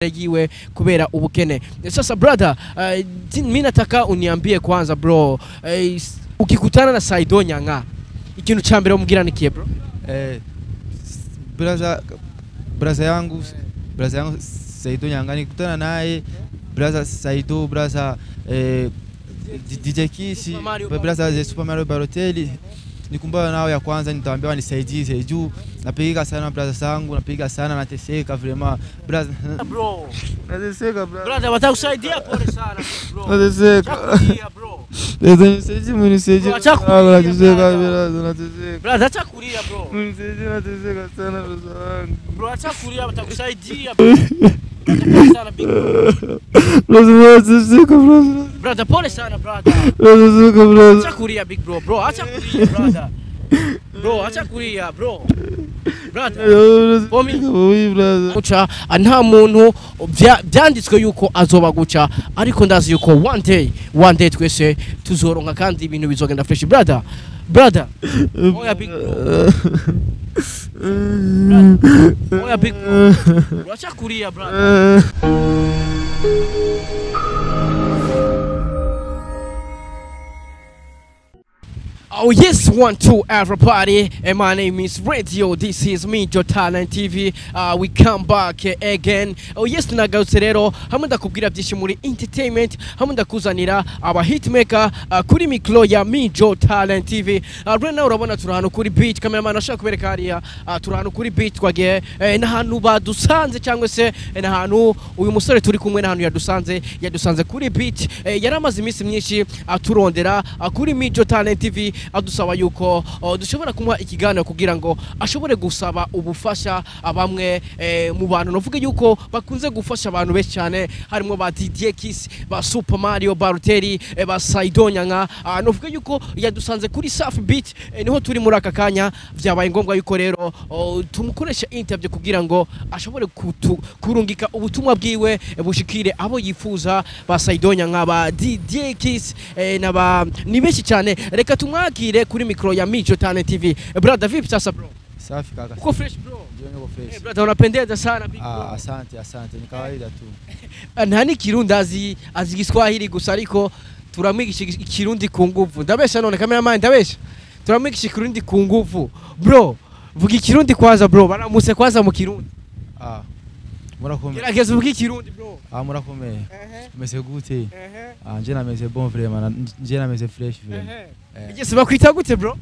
yiwe kubera ubukene. Sasa brother, mimi nataka uniambie kwanza bro, ukikutana na Saido Nyanga ikintu cha mbere umubwira nikiye bro? Brother yangu Saido Nyanga nikutana naye, brother Saido, brother DJ Kisi, brother Super Mario Balotelli, nikumbana nao ya kwanza nitawaambia nisaidie juu napiga sana brother zangu, napiga sana nateseka vraiment brother bro. Nateseka brother watakusaidia pole sana bro. Nateseka bro. Nisaidie mnisaidie. Nateseka brother acha kulia bro. Mnisaidie nateseka sana brother wangu. Bro acha kulia watakusaidia bro. Sana big bro. Brother pole sana brother. Acha kulia big bro. Bro acha kulia brother. Bro acha kulia bro. Brother guca nta muntu byanditswe yuko azoba guca, ariko ndazi yuko one day twese tuzoronka kandi ibintu bizogenda fresh brother. Oya big bro. Oya big bro. Acha kulia brother. Oh yes, 1, 2 everybody, and my name is Radio. This is Mijo Talent TV. We come back again. Oh yes, tunagarutse rero hamwe ndakubwira byinshi muri entertainment, hamwe ndakuzanira aba hitmaker kuri micro ya Mijo Talent TV. Right now urabona turahano kuri beat, cameraman ashaka kubereka hariya turahano kuri beat twagiye n'ahantu badusanze cyangwa se n'ahantu uyu musore turi kumwe n'ahantu yadusanze kuri beat. Yaramaze iminsi myinshi aturondera kuri Mijo Talent TV adusaba yuko dushobora kumuha ikiganiro kugira ngo ashobore gusaba ubufasha bamwe mu bantu novuga yuko bakunze gufasha abantu benshi cyane, harimo ba DJ Kiss, ba Super Mario Balotelli, ba Saido Nyanga. Novuga yuko yadusanze kuri Safi Beat, niho turi muri aka kanya. Byabaye ngombwa yuko rero tumukoresha interview kugira ngo ashobore kurungika ubutumwa bwiwe bushikire abo yifuza, ba Saido Nyanga, ba DJ Kiss ni benshi cyane. Reka tumwakire kuri micro ya Mijo Talent TV. Brother vipi sasa bro? Safi kaka. Uko fresh bro? Ndio fresh. Brother unapendeza sana big bro. Asante, ni kawaida tu. Nani Kirundi azi Kiswahili gusa, ariko turamwigisha Kirundi ku nguvu. Ndabesha none cameraman, ndabesha. Turamwigisha Kirundi ku nguvu. Bro, vuga Kirundi kwanza bro. Baramuse kwanza mu Kirundi. Murakomeye. Gerageza vuga Kirundi bro. Murakomeye. Mese gute? Nje na mese bon vraiment, nje na mese fresh vraiment. Igese bakwita gute bro?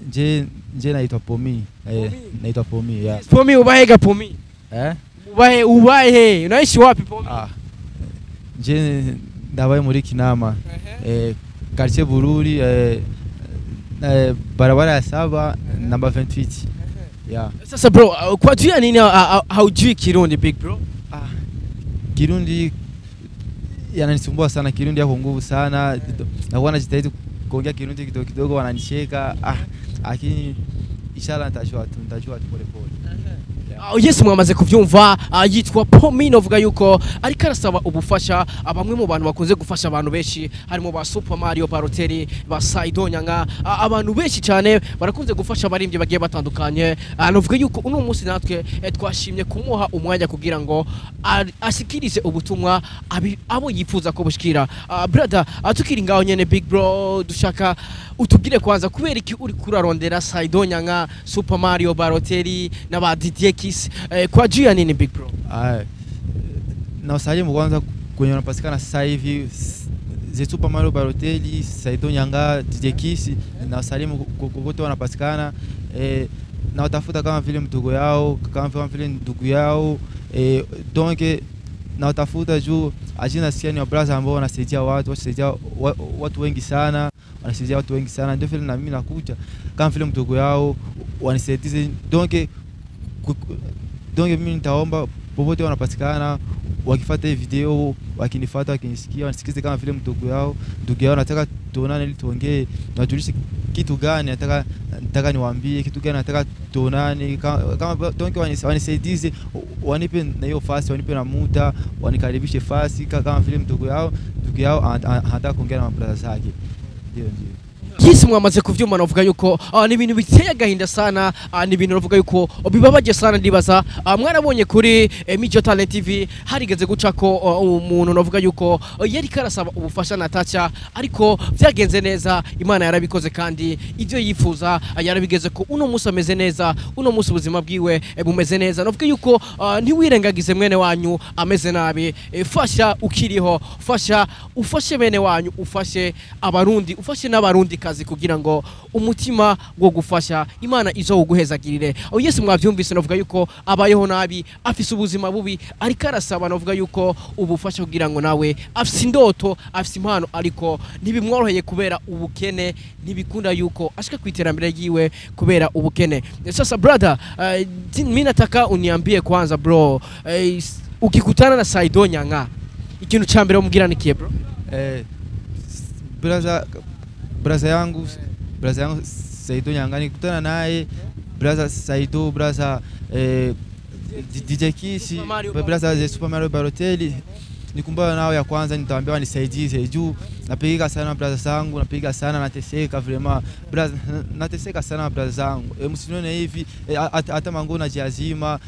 Nje naitwa Pomi. Naitwa Pomi, yeah. Pomi ubahega Pomi? Ubahe. Unaishi wapi Pomi? Nje ndabaye muri Kinama. Quartier Bururi, barabara ya 7 number 28. Yeah. Sasa bro, kwa jua nini haujui Kirundi big bro? Kirundi yananisumbua sana, Kirundi yako nguvu sana. Nakuwa najitahidi kuongea Kirundi kidogo wananicheka. Lakini inshallah nitajua pole pole. Yes, mwamaze kuvyumva. Yitwa Pomi, novuga yuko ariko arasaba ubufasha bamwe mu bantu bakunze gufasha abantu benshi, harimo ba Super Mario Balotelli, ba Saido Nyanga. Abantu benshi cyane barakunze gufasha abarimbye bagiye batandukanye. Novuga yuko uno munsi natwe twashimye kumuha umwanya kugira ngo ashikirize ubutumwa abo yifuza ko bushikira. Brother, atukiri ngaho nyene big bro, dushaka utubwire kwanza kubera iki uri kurarondera Saido Nyanga, Super Mario Balotelli na ba DJ Kiss kwa juu ya nini big bro? Na usalimu kwanza kwenye wanapatikana sasa hivi Super Mario Balotelli, Saido Nyanga, DJ Kiss, na usalimu kokote wanapatikana. Na watafuta kama vile mdogo yao, kama vile ndugu yao. Donc na watafuta juu ajina siani wa brother ambao wanasaidia watu wengi sana, wanasaidia watu wengi sana. Ndio vile na mimi nakuja kama vile mdogo yao wanisaidize. Donc mimi nitaomba popote wanapatikana wakifuata video, wakinifuata, wakinisikia, wanisikize kama vile mdogo yao. Nataka tuonane ili tuongee, najulishe kitu gani nataka niwaambie, kitu gani nataka tuonane. Kama donc wanisaidize, wanipe na hiyo fasi, wanipe na muda, wanikaribishe fasi kama vile mdogo yao anataka kuongea na brother zake. Ndio. Yes mwamaze kuvyuma navuga yuko ni ibintu biteye agahinda sana, ni ibintu navuga yuko bibabaje sana. Ndibaza mwarabonye kuri Mijo Talent TV harigeze guca ko umuntu navuga yuko yari karasaba ubufasha na Tacha, ariko vyagenze neza, Imana yarabikoze kandi ivyo yifuza yarabigeze ko uno musi ameze neza, uno musi ubuzima bwiwe bumeze neza. Navuga yuko ntiwirengagize mwene wanyu ameze nabi, fasha ukiriho, fasha ufashe bene wanyu, ufashe abarundi, ufashe n'abarundi kazi kugira ngo umutima wo gufasha Imana izo uguhezagirire. Yes mwavyumvise navuga yuko abayeho nabi, afise ubuzima bubi, ariko arasaba navuga yuko ubufasha kugira ngo nawe afise indoto, afise impano, ariko ntibimworoheye kubera ubukene, ntibikunda yuko ashika kwiterambere yiwe kubera ubukene. Sasa brother, mimi nataka uniambie kwanza bro, ukikutana na Saido Nyanga ikintu cha mbere umubwira nikiye bro? Braza yangu Saido Nyanga, nikutana naye braza Saido, braza DJ Kisi, braza Super Mario Balotelli, nikumbana nao ya kwanza nitawaambia wanisaidie juu napiga sana braza zangu, napiga sana, nateseka vraiment braza, nateseka sana braza zangu. Msinione hivi hata mango na jiazima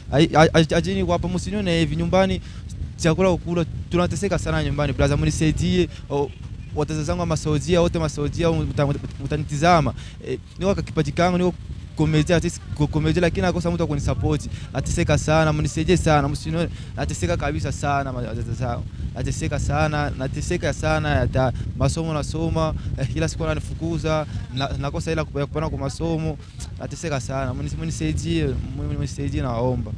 ajini kwa hapa, msinione hivi nyumbani chakula ukula, tunateseka sana nyumbani braza, mnisaidie. Wataza zangu wa Masaudia, wote Masaudia utanitizama, niko kipaji kangu, niko komedia lakini nakosa mtu akunisupport. Nateseka sana, mnisaidie sana, msinione nateseka kabisa sana wazazi zangu, nateseka sana hata masomo nasoma, kila siku wananifukuza, nakosa ila kupana kwa masomo, nateseka sana, mnisaidie naomba.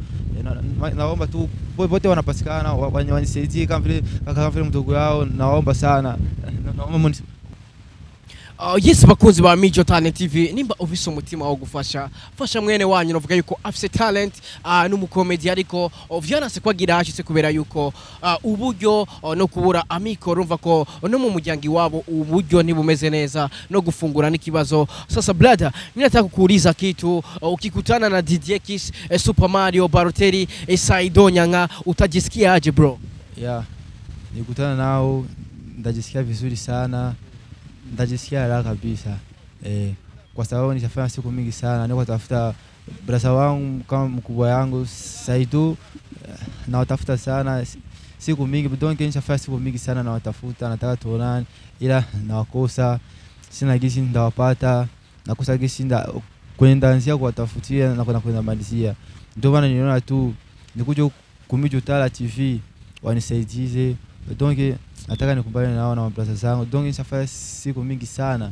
Naomba tu wote wanapatikana wanisaidie kama vile mdogo yao, naomba sana. Yes bakunzi ba Mijo Talent TV, nimba ufise umutima wo gufasha, fasha mwene wanyu navuga yuko afise talent, n'umukomedi, ariko vyanase kwagira hashitse kubera yuko uburyo no kubura amikoro, urumva ko no mu muryango wabo uburyo ntibumeze neza, no gufungura n'ikibazo. Sasa brother, mimi nataka kuuliza kitu, ukikutana na DJ Kiss, Super Mario Balotelli, Saido Nyanga, utajisikia aje bro? Yeah, nikutana nao ndajisikia vizuri sana, ndajisikia raha kabisa, kwa sababu nishafanya siku mingi sana, niko tafuta brasa wangu kama mkubwa yangu Saido, na watafuta sana siku mingi, donc nishafanya siku mingi sana na watafuta, nataka tuonane, ila nawakosa, sina gisi ndawapata, nakosa gisi kwenda nzia kuwatafutia na kwenda malizia. Ndio maana niliona tu nikuje Mijo Talent TV wanisaidie, donc nataka nikumbane nao na mabrasa zangu, donc nishafanya siku mingi sana,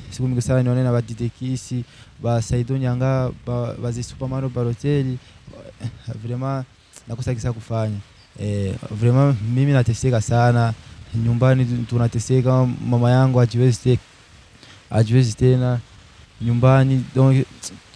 siku mingi sana nione na DJ Kisi, ba Saido Nyanga, ba Super Mario Balotelli, vraiment nakosa kisa kufanya, vraiment mimi nateseka sana nyumbani, tunateseka, mama yangu hajiwezi tena nyumbani, donc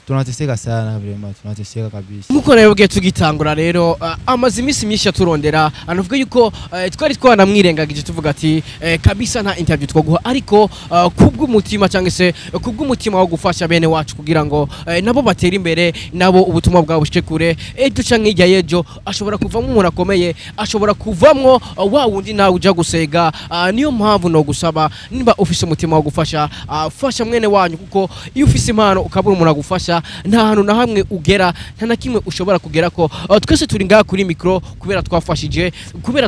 tunateseka sana vraiment, tunateseka kabisa. Muko nayoge tugitangura rero amazimisi myinshi turondera, anavuga yuko twari twanamwirengagije tuvuga ati kabisa nta interview twoguha, ariko kubw'umutima cyangwa se kubw'umutima wo gufasha bene wacu kugira ngo nabo batera imbere, nabo ubutumwa bwabo bushike kure, duca nk'ijya yejo ashobora kuvamo umuntu akomeye, ashobora kuvamwo wa wundi nawe uja gusega. Niyo mpamvu no gusaba, nimba ufise umutima wo gufasha, fasha mwene wanyu, kuko iyo ufise impano ukabura umuntu agufasha, nta hantu na hamwe ugera, nta na kimwe ushobora kugera ko. Twese turi ngaha kuri micro kubera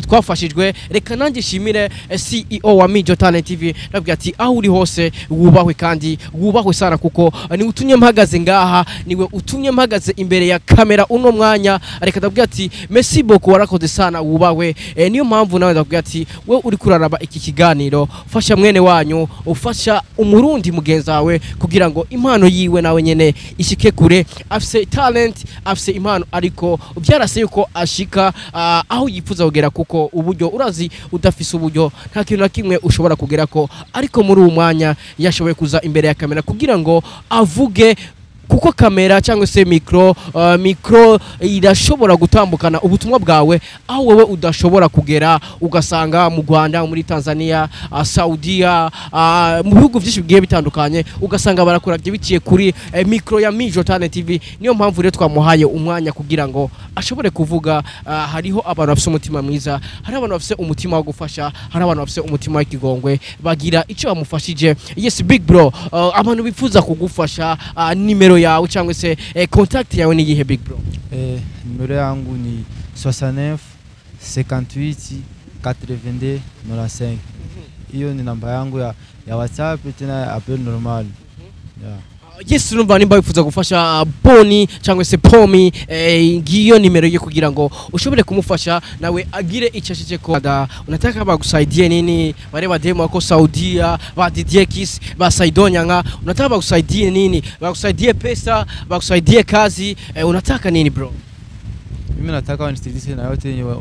twafashijwe. Reka nanjye shimire CEO wa Mijo Talent TV, nabwiye ati aho uri hose wubahwe, kandi wubahwe sana, kuko ni utumye mpagaze ngaha, niwe utumye mpagaze imbere ya kamera uno mwanya. Reka ndabwiye ati merci beaucoup, warakoze sana, wubahwe. Niyo mpamvu nawe ndabwiye ati we uri kuraraba iki kiganiro, fasha mwene wanyu, ufasha umurundi mugenzi wawe kugira ngo impano yiwe nawe nyene ishike kure. Afise talent, afise impano, ariko byarase yuko ashika aho yifuza kugera, kuko uburyo urazi udafise uburyo nta kintu na kimwe ushobora kugera ko. Ariko muri uwo mwanya yashoboye kuza imbere ya kamera kugira ngo avuge kuko kamera cyangwa se micro irashobora gutambukana ubutumwa bwawe aho wewe udashobora kugera, ugasanga mu Rwanda, muri Tanzania, Saudia, mu bihugu byinshi bigiye bitandukanye, ugasanga barakuravye biciye kuri micro ya Mijo Talent TV. Niyo mpamvu rero twamuhaye umwanya kugira ngo ashobore kuvuga. Hariho abantu bafite umutima mwiza, hari abantu bafite umutima wo gufasha, hari abantu bafite umutima w'ikigongwe, bagira icyo bamufashije. Yes big bro, abantu bifuza kugufasha, nimero yawe cyangwa se contact yawe ni yihe big bro? Nimero yangu ni 69 58 82 95. Hiyo ni namba yangu ya WhatsApp, tena appel normal. Yeah. Yes, numva nimba bifuza gufasha Boni cyangwa se Pomi, ngiyo nimero ye kugira ngo ushobore kumufasha nawe agire icyashije ko unataka bagusaidia nini, bare bademo wako Saudia, ba Didier Kiss, ba Saidon Nyanga, unataka bagusaidia nini, bagusaidie pesa, bagusaidie kazi, unataka nini bro? Mimi nataka wanisaidie na yote yenye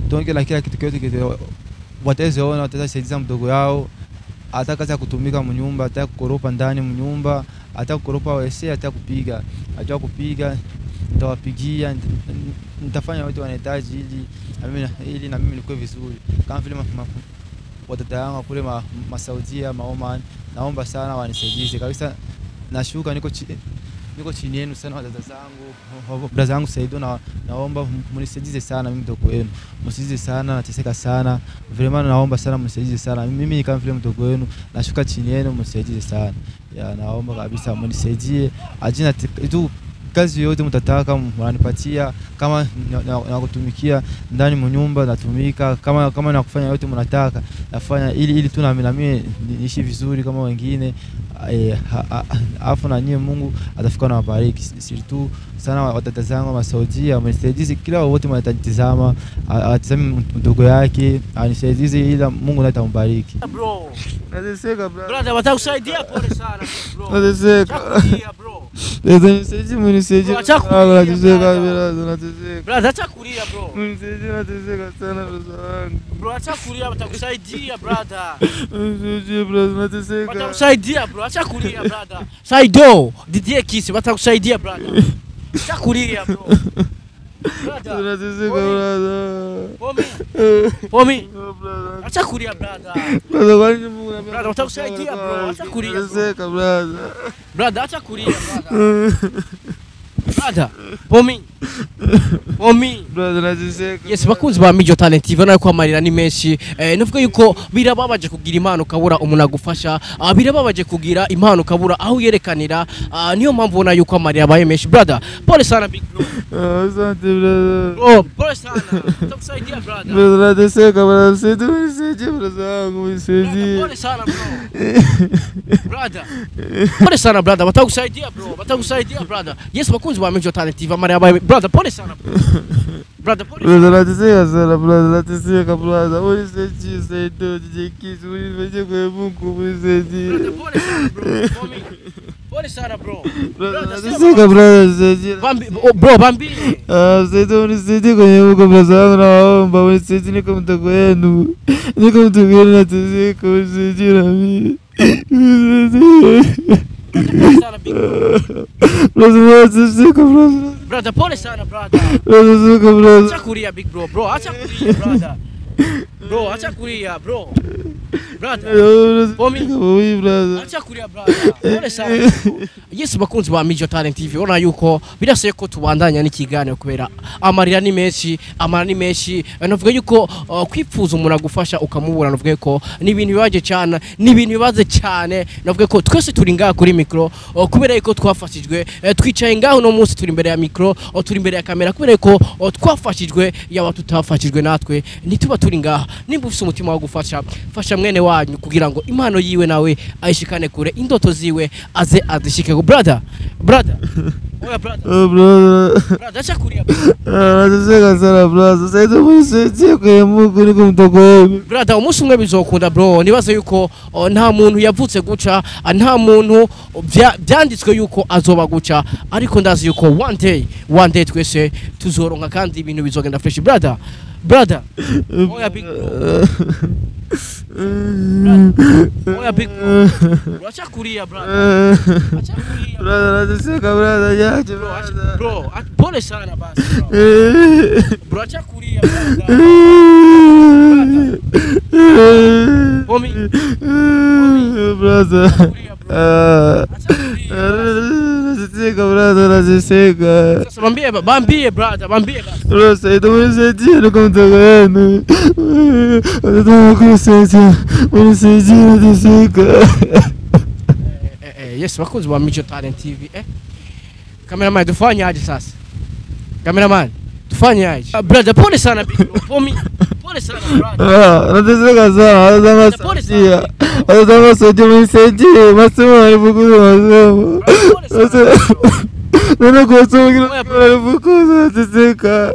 donge la kila kitu kyote wataziona, watasaidia mdogo yao, atakaza kutumika mnyumba, ataka kukoropa ndani mnyumba, ataka kukoropa wese, ataka kupiga, ajua kupiga, nitawapigia, nitafanya wote wanahitaji ili na mimi nikuwe vizuri. Kama vile watoto wangu kule Saudia, Oman, naomba sana wanisaidie kabisa. Nashuka niko chini yenu sana wadada zangu, brother zangu Saido, naomba mnisaidie sana mimi mdogo wenu. Mnisaidie sana, nateseka sana. Vraiment naomba sana mnisaidie sana. Mimi kama vile mdogo wenu nashuka chini yenu, mnisaidie sana. Ya naomba kabisa mnisaidie. Ajina tu kazi yote mtataka mnanipatia, kama nakutumikia ndani mnyumba natumika, kama nakufanya yote mnataka nafanya ili tu na mimi niishi vizuri kama wengine. Afu na nyie Mungu atafika na wabariki surtout sana watata zangu wa Saudia, mnisaidie kila wote mnatanitazama, atazame mdogo yake anisaidie, ila Mungu atambariki bro. Nateseka bro, brother watakusaidia pole sana bro. Nateseka bro, mnisaidie nateseka brother, acha kulia bro, mnisaidie nateseka sana bro, acha kulia, watakusaidia brother, mnisaidie brother, nateseka watakusaidia bro, acha kulia brother. Saido Didier Kiss watakusaidia brother, acha kulia bro. Nateseka brother, Pomi acha kulia brother, brother watakusaidia bro, acha kulia nateseka brother, brother acha kulia brother, brother Pomi brother nateseka. Yes, bakunzi ba Mijo Talent TV nayo kwamarira ni menshi, navuga yuko birababaje kugira impano kabura umuntu agufasha, birababaje kugira impano kabura aho yerekanira, niyo mpamvu ubona yuko amarira abaye menshi. Brother pole sana big bro. Asante brother. Oh pole sana, tutakusaidia brother. Brother nateseka brother, msaidie brother wangu, msaidie. Pole sana bro. Brother pole sana brother, watakusaidia bro, watakusaidia brother. Yes, bakunzi ba Mijo Talent TV amarira abaye brother, pole sana bro. Brother pole brother, nateseka sana brother, nateseka brother, msaidie Saido Didier Kiss, msaidie kwa Mungu, msaidie. Brother pole sana bro, pole sana bro. Brother nateseka brother, msaidie. Bro Bambi, Saido msaidie kwenye Mungu brother wangu, naomba msaidie, niko mdogo wenu, nateseka, msaidie na mimi. Brother pole sana brother. Acha kulia big bro, bro acha kulia brother. Bro acha kulia bro. Brother Pomi brother, acha kulia brother, pole sana. Yes, bakunzi ba Mijo Talent TV ona yuko biraseye ko tubandanya n'ikiganiro kubera amarira ni menshi, navuga yuko kwipfuza umuntu agufasha ukamubura, navuga yuko ni ibintu bibaje cyane, ni ibintu bibaze cyane, navuga ko twese turi ngaha kuri micro kubera yuko twafashijwe, twicaye ngaho no munsi turi imbere ya micro, turi imbere ya kamera kubera yuko twafashijwe, yaba tutafashijwe natwe nituba turi ngaha. Nimba ufite umutima wo gufasha, fasha mwene wanyu kugira ngo impano yiwe nawe ayishikane kure, indoto ziwe aze azishike. Brother Oya brother. Brother. Brother acha kulia. Nateseka sana brother. Sasa hizo mwisho kwa Mungu niko mtogoni. Brother umunsi umwe bizokunda bro. Nibaza yuko nta muntu yavutse guca, nta muntu byanditswe yuko azoba guca, ariko ndazi yuko one day twese tuzoronka kandi ibintu bizogenda fresh brother. Brother. Oya big bro. Oya big bro. Acha kulia brother. Acha kulia. Brother nateseka brother yaje Bro, pole sana basi bro. Bro acha kulia brother. Homie. Brother. Nateseka brother nateseka. Sasa bambie brother, bambie basi. Bro, sai do mensagem com togano. Eu tô com mensagem nateseka. Yes, bakunzi ba Mijo Talent TV Cameraman tufanye aje sasa? Cameraman tufanye aje? Brother pole sana big bro. Pole sana brother. Nateseka sana. Nataka soje mensagem, masomo alifukuza masomo. Neno kusoma kile alifukuza nateseka.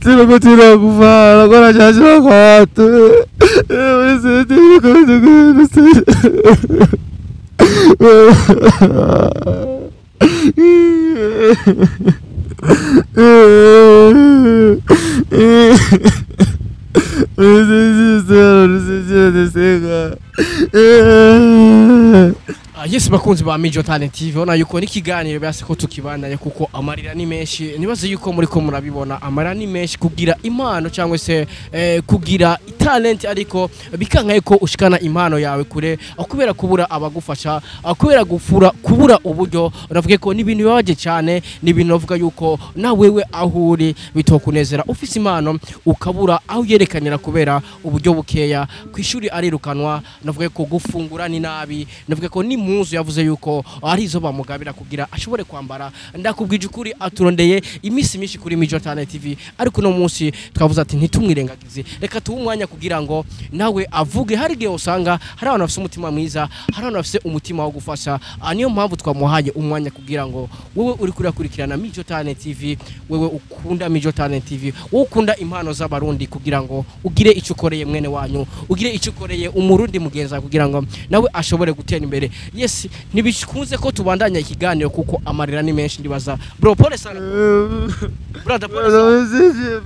Sina kutira kufanya, nakona jasho kwa watu. Mensagem kwa togano. Yes bakunzi ba Mijo Talent TV ona yuko n'ikiganiro byase ko tukibandanya kuko amarira ni menshi nibaze yuko muri ko murabibona amarira ni menshi kugira impano cyangwa se kugira talent ariko bikankaye ko ushikana impano yawe kure akubera kubura abagufasha akubera kubura uburyo uravuge ko nibintu bibaje cyane nibintu bavuga yuko na wewe ahuri bitokunezera ufise impano ukabura aho yerekanira kubera uburyo bukeya kwishuri arirukanwa navuge ko gufungura ni nabi navuge ko ni muzu yavuze yuko arizo bamugabira kugira ashobore kwambara ndakubwije ukuri aturondeye imisi mishi kuri Mijo Talent TV ariko no munsi twavuze ati ntitumwirengagize reka tuwe umwanya kugira ngo nawe avuge hari gihe usanga hari abantu bafite umutima mwiza hari abantu bafite umutima wo gufasha niyo mpamvu twamuhaye umwanya kugira ngo wewe uri kurikirana Mijo Talent TV wewe ukunda Mijo Talent TV wowe ukunda impano z'abarundi kugira ngo ugire icyo ukoreye mwene wanyu ugire icyo ukoreye umurundi mugenza kugira ngo nawe ashobore gutera imbere yes nibikunze ko tubandanya ikiganiro kuko amarira ni menshi ndibaza bro pole sana brother pole sana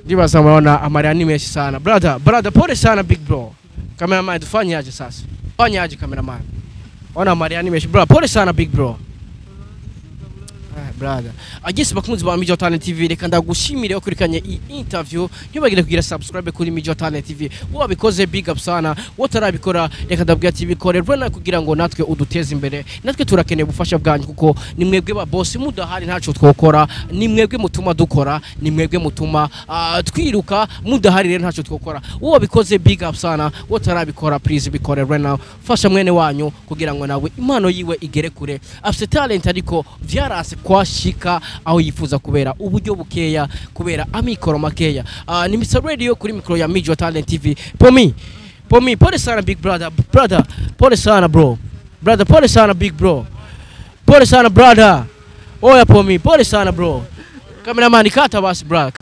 ndibaza mwana amarira ni menshi sana brother pole sana big bro cameraman tufanye aje sasa fanye aje cameraman ona amarira ni menshi bro pole sana big bro brother agese bakunzi ba Mijo Talent TV reka ndagushimire ukurikanye iyi interview ntibagire kugira subscribe kuri Mijo Talent TV wabikoze big up sana wotarabikora reka ndabwira ati bikore rwena kugira ngo natwe uduteze imbere natwe turakeneye ubufasha bwanyu kuko ni mwebwe ba boss mudahari ntaco twokora ni mwebwe mutuma dukora ni mwebwe mutuma twiruka mudahari rero ntaco twokora wabikoze big up sana wotarabikora please bikore rwena fasha mwene wanyu kugira ngo nawe impano yiwe igere kure afite talent ariko vyarase kwashika aho yifuza kubera uburyo bukeya kubera amikoro makeya ni Mr Radio kuri mikro ya Mijo Talent TV Pomi pole sana big brother pole sana bro brother pole sana big bro pole sana brother oya Pomi pole sana bro cameraman kata basi brother